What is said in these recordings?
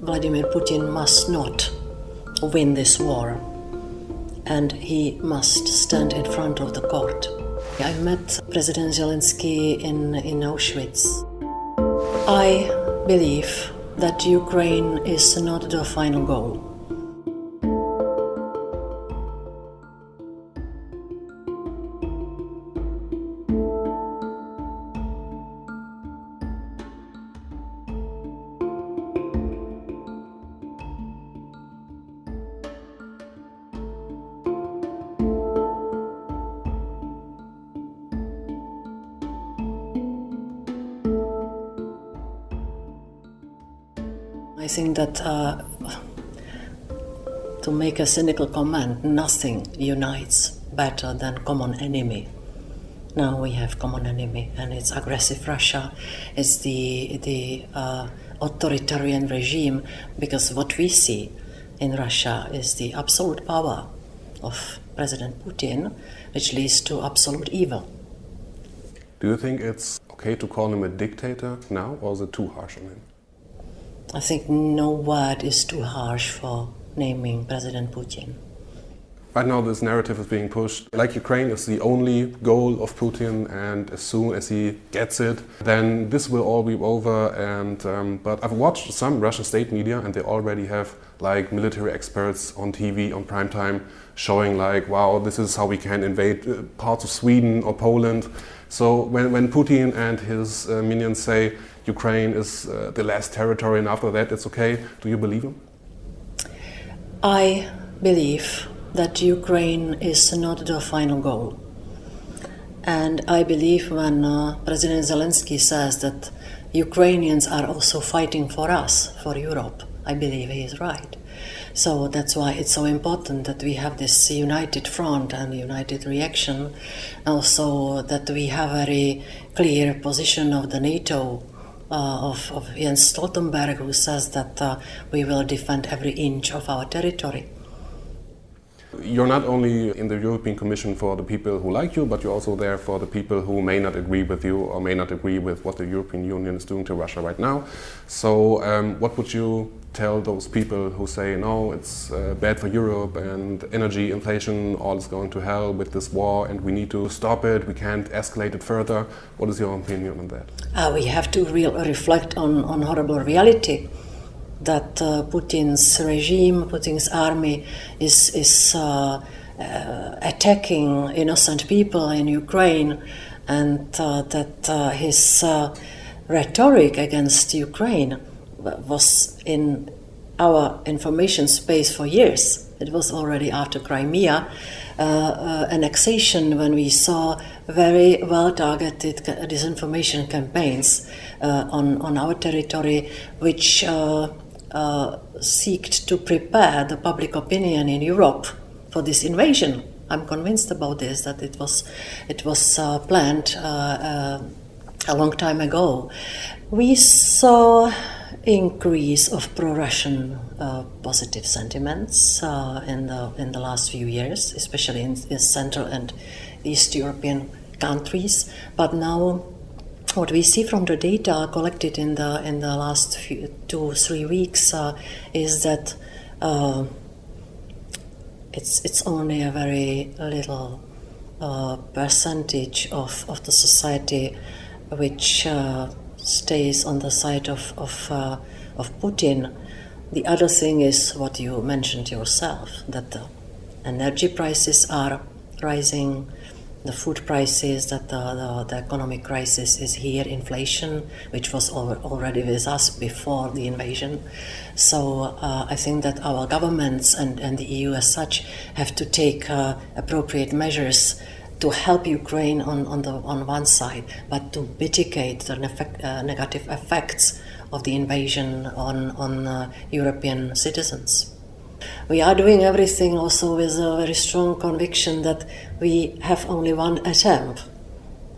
Vladimir Putin must not win this war, and he must stand in front of the court. I met President Zelensky in Auschwitz. I believe that Ukraine is not the final goal. I think that, to make a cynical comment, nothing unites better than common enemy. Now we have common enemy, and it's aggressive Russia. It's the authoritarian regime, because what we see in Russia is the absolute power of President Putin, which leads to absolute evil. Do you think it's okay to call him a dictator now, or is it too harsh on him? I think no word is too harsh for naming President Putin. Right now this narrative is being pushed like Ukraine is the only goal of Putin, and as soon as he gets it, then this will all be over. And but I've watched some Russian state media, and they already have like military experts on TV on primetime showing like, wow, this is how we can invade parts of Sweden or Poland. So when Putin and his minions say Ukraine is the last territory and after that it's okay, do you believe him? I believe that Ukraine is not the final goal. And I believe when President Zelensky says that Ukrainians are also fighting for us, for Europe, I believe he is right. So that's why it's so important that we have this united front and united reaction. Also that we have a very clear position of the NATO, of Jens Stoltenberg, who says that we will defend every inch of our territory. You're not only in the European Commission for the people who like you, but you're also there for the people who may not agree with you or may not agree with what the European Union is doing to Russia right now. So what would you tell those people who say, no, it's bad for Europe and energy, inflation, all is going to hell with this war and we need to stop it, we can't escalate it further? What is your opinion on that? We have to reflect on horrible reality. That Putin's regime, Putin's army is attacking innocent people in Ukraine, and that his rhetoric against Ukraine was in our information space for years. It was already after Crimea annexation when we saw very well-targeted disinformation campaigns on our territory, which seeked to prepare the public opinion in Europe for this invasion. I'm convinced about this, that it was planned a long time ago. We saw increase of pro-Russian positive sentiments in the last few years, especially in Central and East European countries. But now, what we see from the data collected in the last 2-3 weeks is that it's only a very little percentage of the society which stays on the side of Putin. The other thing is what you mentioned yourself, that the energy prices are rising, the food prices, that the economic crisis is here, inflation, which was already with us before the invasion. So I think that our governments and the EU as such have to take appropriate measures to help Ukraine on one side, but to mitigate the negative effects of the invasion on European citizens. We are doing everything also with a very strong conviction that we have only one attempt,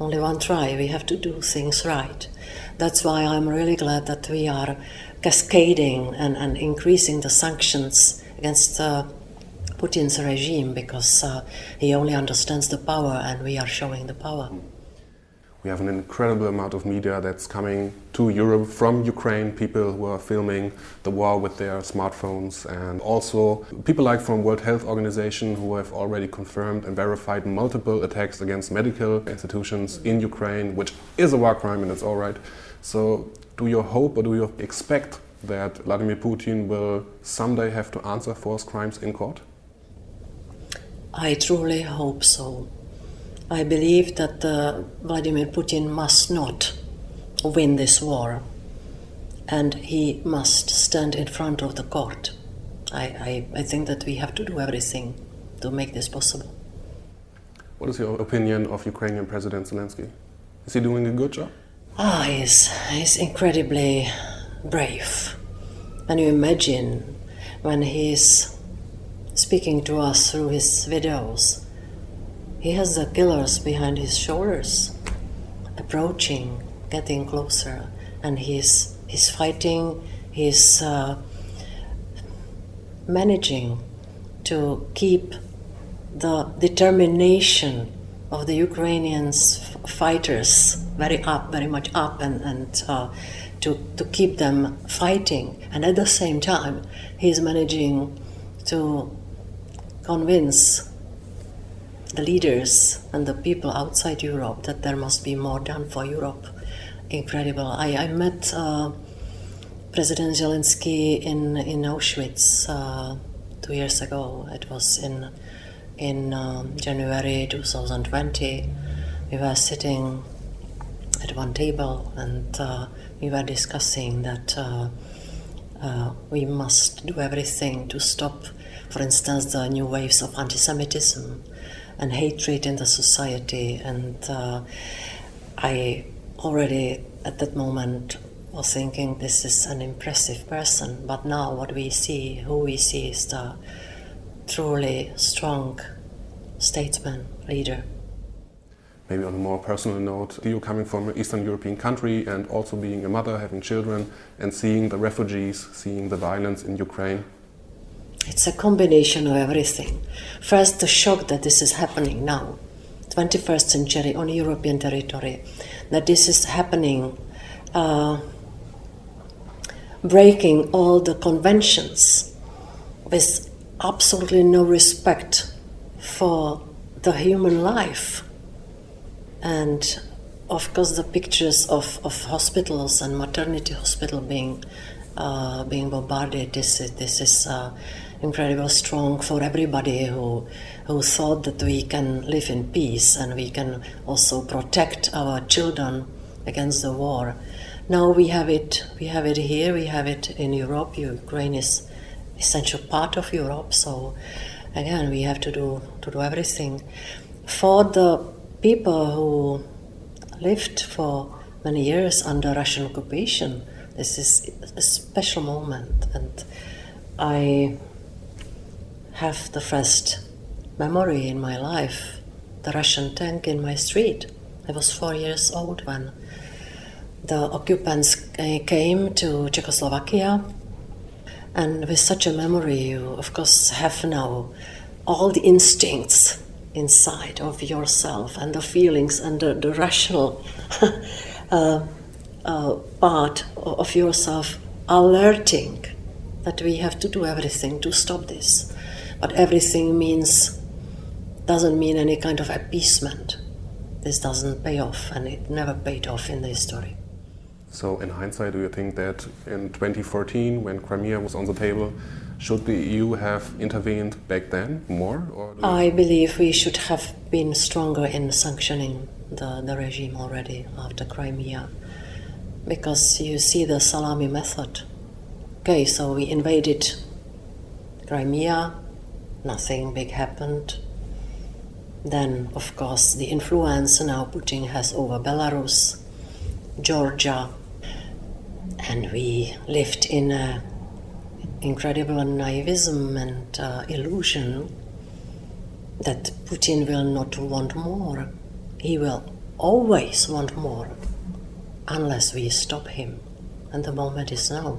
only one try. We have to do things right. That's why I'm really glad that we are cascading and increasing the sanctions against Putin's regime, because he only understands the power and we are showing the power. We We have an incredible amount of media that's coming to Europe from Ukraine, people who are filming the war with their smartphones, and also people like from World Health Organization who have already confirmed and verified multiple attacks against medical institutions in Ukraine, which is a war crime and it's all right. So do you hope or do you expect that Vladimir Putin will someday have to answer for his crimes in court? I truly hope so. I believe that Vladimir Putin must not win this war, and he must stand in front of the court. I think that we have to do everything to make this possible. What is your opinion of Ukrainian President Zelensky? Is he doing a good job? He's incredibly brave. Can you imagine when he's speaking to us through his videos? He has the killers behind his shoulders, approaching, getting closer, and he's fighting, he's managing to keep the determination of the Ukrainian fighters very much up, and to keep them fighting. And at the same time, he's managing to convince the leaders and the people outside Europe that there must be more done for Europe. Incredible. I met President Zelensky in Auschwitz 2 years ago. It was in January 2020. We were sitting at one table and we were discussing that we must do everything to stop, for instance, the new waves of anti-Semitism and hatred in the society. And I already at that moment was thinking this is an impressive person, but now who we see is the truly strong statesman, leader. Maybe on a more personal note, you coming from an Eastern European country and also being a mother, having children, and seeing the refugees, seeing the violence in Ukraine. It's a combination of everything. First, the shock that this is happening now, 21st century on European territory, that this is happening, breaking all the conventions with absolutely no respect for the human life. And of course the pictures of hospitals and maternity hospital being bombarded, this is incredibly strong for everybody who thought that we can live in peace and we can also protect our children against the war. Now we have it here, we have it in Europe. Ukraine is essential part of Europe, so again we have to do everything. For the people who lived for many years under Russian occupation, this is a special moment, and I have the first memory in my life, the Russian tank in my street. I was 4 years old when the occupants came to Czechoslovakia, and with such a memory you of course have now all the instincts inside of yourself and the feelings and the rational part of yourself alerting that we have to do everything to stop this. But everything doesn't mean any kind of appeasement. This doesn't pay off, and it never paid off in the history. So in hindsight, do you think that in 2014, when Crimea was on the table, should the EU have intervened back then more? Or I believe we should have been stronger in sanctioning the regime already after Crimea, because you see the salami method. Okay, so we invaded Crimea, nothing big happened. Then, of course, the influence now Putin has over Belarus, Georgia, and we lived in an incredible naivism and illusion that Putin will not want more. He will always want more unless we stop him, and the moment is now.